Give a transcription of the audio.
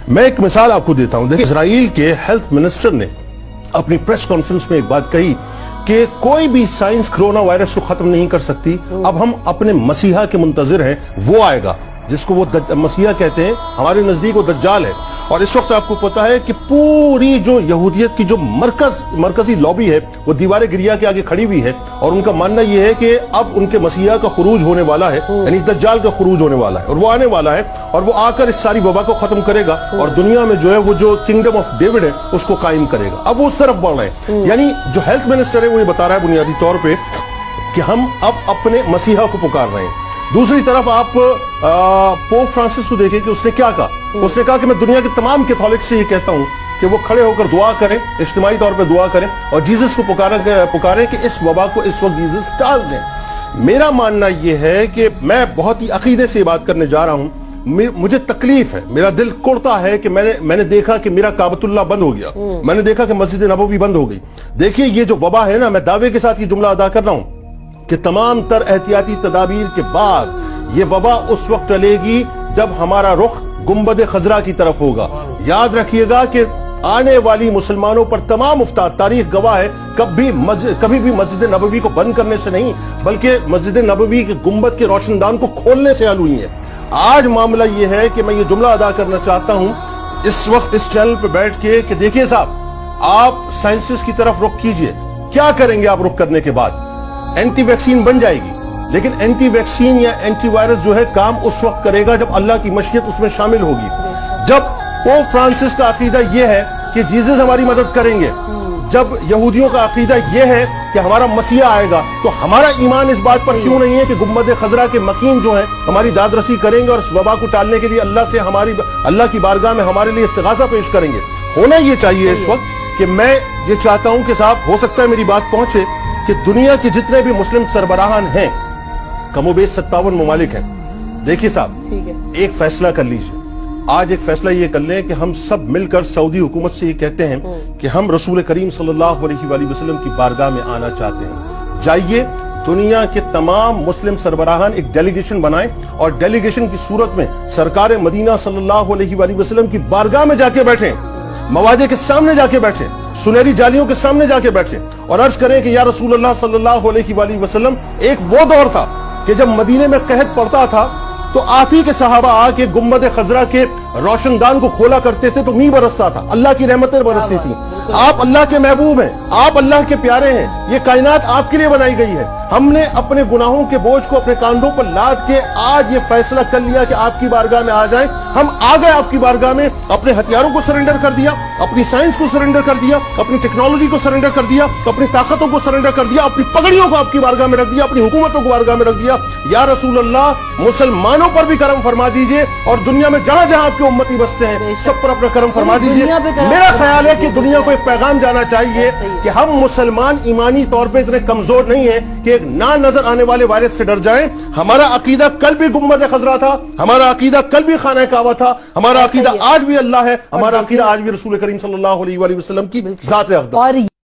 मैं एक मिसाल आपको देता हूं। देखिए, इजराइल के हेल्थ मिनिस्टर ने अपनी प्रेस कॉन्फ्रेंस में एक बात कही कि कोई भी साइंस कोरोना वायरस को खत्म नहीं कर सकती। अब हम अपने मसीहा के मुंतजिर हैं, वो आएगा जिसको वो मसीहा कहते हैं, हमारे नजदीक वो दज्जाल है। और इस वक्त आपको पता है कि पूरी जो यहूदियत की जो मरकजी लॉबी है वो दीवार गिरिया के आगे खड़ी हुई है और उनका मानना यह है कि अब उनके मसीहा का खुरूज होने वाला है, यानी दज्जाल का खुरूज होने वाला है और वो आने वाला है और वो आकर इस सारी वबा को खत्म करेगा और दुनिया में जो है वो जो किंगडम ऑफ डेविड है उसको कायम करेगा। अब वो उस तरफ बढ़ रहे हैं। यानी जो हेल्थ मिनिस्टर है वो ये बता रहा है बुनियादी तौर पर कि हम अब अपने मसीहा को पुकार रहे हैं। दूसरी तरफ आप पोप फ्रांसिस को देखें कि उसने क्या कहा। उसने कहा कि मैं दुनिया के तमाम कैथोलिक से ये कहता हूं कि वो खड़े होकर दुआ करें, इज्तिमाई तौर पे दुआ करें और जीसस को पुकारें कि इस वबा को इस वक्त जीसस टाल दें। मेरा मानना ये है कि मैं बहुत ही अकीदे से बात करने जा रहा हूं। मुझे तकलीफ है, मेरा दिल कुड़ता है कि मैंने देखा कि मेरा काबतुल्लाह बंद हो गया, मैंने देखा कि मस्जिद नबवी बंद हो गई। देखिए, ये जो वबा है ना, मैं दावे के साथ ये जुमला अदा कर रहा हूं कि तमाम तर एहतियाती तदाबीर के बाद ये वबा उस वक्त टलेगी जब हमारा रुख गुंबद खजरा की तरफ होगा। याद रखिएगा कि आने वाली मुसलमानों पर तमाम उफ्ताद, तारीख गवाह है, कभी भी मस्जिद नबवी को बंद करने से नहीं बल्कि मस्जिद नबवी के गुंबद के रोशनदान को खोलने से हल हुई है। आज मामला ये है कि मैं ये जुमला अदा करना चाहता हूं इस वक्त इस चैनल पर बैठ के कि देखिए साहब, आप साइंसिस की तरफ रुख कीजिए। क्या करेंगे आप रुख करने के बाद? एंटी वैक्सीन बन जाएगी, लेकिन एंटी वैक्सीन या एंटी वायरस जो है काम उस वक्त करेगा जब अल्लाह की मशीयत उसमें शामिल होगी। जब पोप फ्रांसिस का अकीदा यह है कि जीसस हमारी मदद करेंगे, जब यहूदियों का अकीदा यह है कि हमारा मसीहा आएगा, तो हमारा ईमान इस बात पर क्यों नहीं है कि गुंबद खजरा के मकीन जो है हमारी दादरसी करेंगे और इस वबा को टालने के लिए अल्लाह की बारगाह में हमारे लिए इस्तिगासा पेश करेंगे। होना यह चाहिए इस वक्त कि मैं ये चाहता हूं कि साहब, हो सकता है मेरी बात पहुंचे कि दुनिया के जितने भी मुस्लिम सरबराहान हैं, कमोबेश 57 ममालिक हैं। देखिए साहब, एक फैसला कर लीजिए। आज एक फैसला ये कर लें कि हम सब मिलकर सऊदी हुकूमत से ये कहते हैं कि हम रसूल करीम सल्लल्लाहु अलैहि वसल्लम की बारगाह में आना चाहते हैं। जाइए, दुनिया के तमाम मुस्लिम सरबराहान एक डेलीगेशन बनाएं और डेलीगेशन की सूरत में सरकार मदीना सल्लल्लाहु अलैहि वसल्लम की बारगाह में जाके बैठें, मवाजे के सामने जाके बैठे, सुनहरी जालियों के सामने जाके बैठे और अर्ज करें कि या रसूल अल्लाह सल्लल्लाहु अलैहि वसल्लम, एक वो दौर था कि जब मदीने में कहत पड़ता था तो आप ही के सहाबा आके गुंबद खजरा के रोशनदान को खोला करते थे तो मींह बरसता था, अल्लाह की रहमतें बरसती थी। आप अल्लाह के महबूब हैं, आप अल्लाह के प्यारे हैं, ये कायनात आपके लिए बनाई गई है। हमने अपने गुनाहों के बोझ को अपने कांधों पर लाद के आज ये फैसला कर लिया कि आपकी बारगाह में आ जाएं। हम आ गए आपकी बारगाह में, अपने हथियारों को सरेंडर कर दिया, अपनी साइंस को सरेंडर कर दिया, अपनी टेक्नोलॉजी को सरेंडर कर दिया, अपनी ताकतों को सरेंडर कर दिया, अपनी पगड़ियों को आपकी बारगाह में रख दिया, अपनी हुकूमतों को बारगाह में रख दिया। या रसूल अल्लाह, मुसलमानों पर भी करम फरमा दीजिए और दुनिया में जहां जहां आपके उम्मती बसते हैं सब पर अपना करम फरमा दीजिए। मेरा ख्याल है कि दुनिया को एक पैगाम जाना चाहिए कि हम मुसलमान ईमानी तौर पे इतने कमजोर नहीं है कि एक ना नजर आने वाले वायरस से डर जाएं। हमारा अकीदा कल भी गुंबद खजरा था, हमारा अकीदा कल भी खाना काबा था, हमारा अकीदा आज भी अल्लाह है, हमारा अकीदा आज भी रसूल करीम सल्लल्लाहु अलैहि वसल्लम की जात-ए-अक़दस।